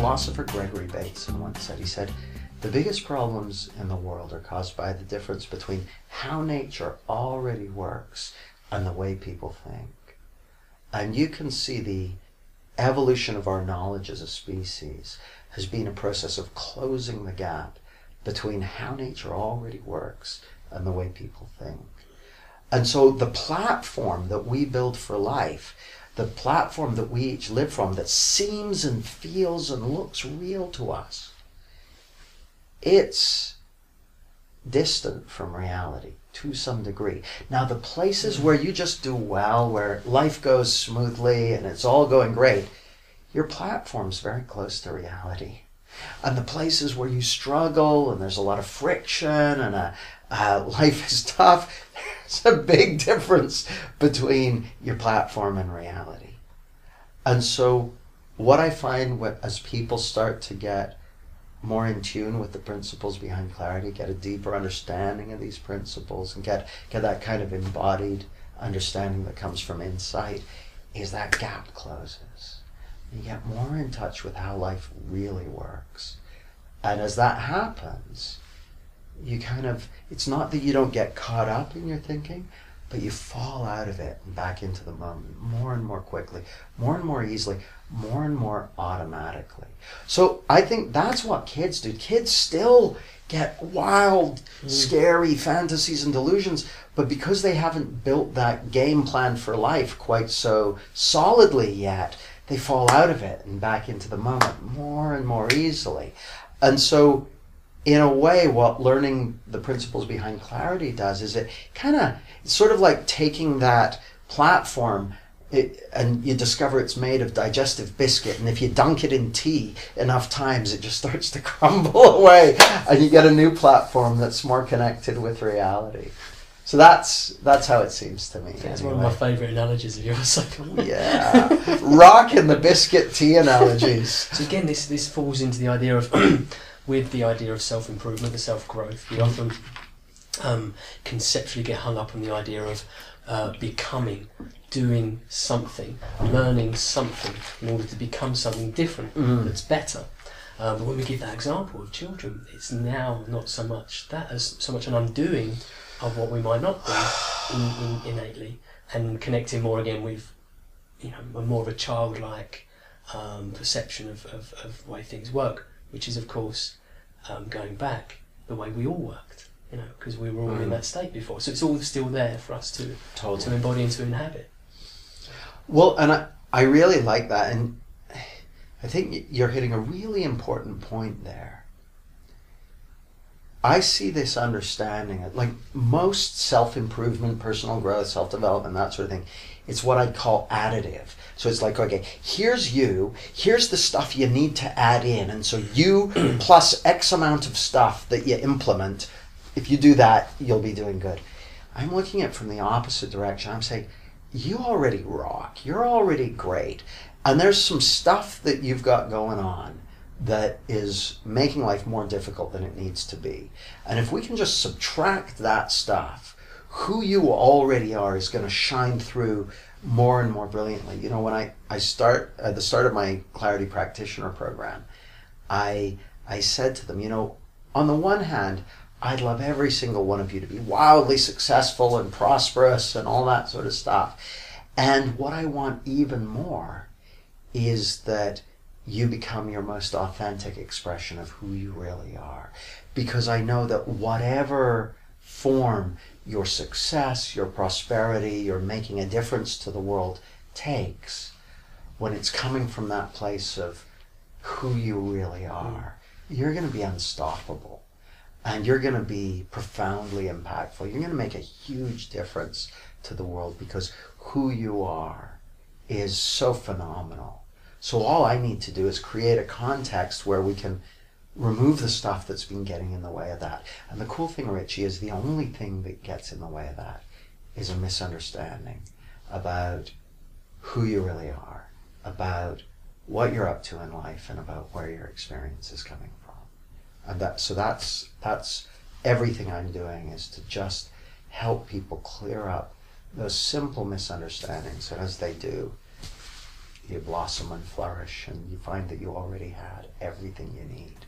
philosopher Gregory Bateson once said, he said, the biggest problems in the world are caused by the difference between how nature already works and the way people think. And you can see the evolution of our knowledge as a species has been a process of closing the gap between how nature already works and the way people think. And so the platform that we build for life, the platform that we each live from, that seems and feels and looks real to us, it's distant from reality to some degree. Now, the places where you just do well, where life goes smoothly and it's all going great, your platform's very close to reality. And the places where you struggle and there's a lot of friction and life is tough, there's a big difference between your platform and reality. And so what I find as people start to get more in tune with the principles behind clarity, get a deeper understanding of these principles, and get that kind of embodied understanding that comes from insight, is that gap closes. You get more in touch with how life really works. And as that happens, you it's not that you don't get caught up in your thinking, but you fall out of it and back into the moment more and more quickly, more and more easily, more and more automatically. So I think that's what kids do. Kids still get wild, scary fantasies and delusions, but because they haven't built that game plan for life quite so solidly yet, they fall out of it and back into the moment more and more easily. And so in a way, what learning the principles behind clarity does is it's sort of like taking that platform and you discover it's made of digestive biscuit, and if you dunk it in tea enough times, it just starts to crumble away, and you get a new platform that's more connected with reality. So that's how it seems to me. That's anyway. One of my favourite analogies of yours. Yeah, rock and the biscuit tea analogies. So again, this falls into the idea of, with the idea of self-improvement, the self-growth. We often conceptually get hung up on the idea of becoming, doing something, learning something in order to become something different that's better. But when we give that example of children, it's now not so much that as so much an undoing of what we might not do innately, and connecting more again with, more of a childlike perception of the way things work, which is of course going back the way we all worked, because we were all in that state before. So it's all still there for us to embody and to inhabit. Well, and I really like that, and I think you're hitting a really important point there. I see this understanding, like most self-improvement, personal growth, self-development, that sort of thing, it's what I'd call additive. So it's like, okay, here's the stuff you need to add in, and so you plus X amount of stuff that you implement, if you do that, you'll be doing good. I'm looking at it from the opposite direction. I'm saying, you already rock, you're already great, and there's some stuff that you've got going on that is making life more difficult than it needs to be. And if we can just subtract that stuff, who you already are is going to shine through more and more brilliantly. When I start at the start of my Clarity Practitioner program, I said to them, on the one hand, I'd love every single one of you to be wildly successful and prosperous and all that sort of stuff. And what I want even more is that you become your most authentic expression of who you really are. Because I know that whatever form your success, your prosperity, your making a difference to the world takes, when it's coming from that place of who you really are, you're going to be unstoppable. And you're going to be profoundly impactful. You're going to make a huge difference to the world because who you are is so phenomenal. So all I need to do is create a context where we can remove the stuff that's been getting in the way of that. And the cool thing, Richie, is the only thing that gets in the way of that is a misunderstanding about who you really are, about what you're up to in life, and about where your experience is coming from. And that's everything I'm doing, is to just help people clear up those simple misunderstandings. And as they do, you blossom and flourish, and you find that you already had everything you need.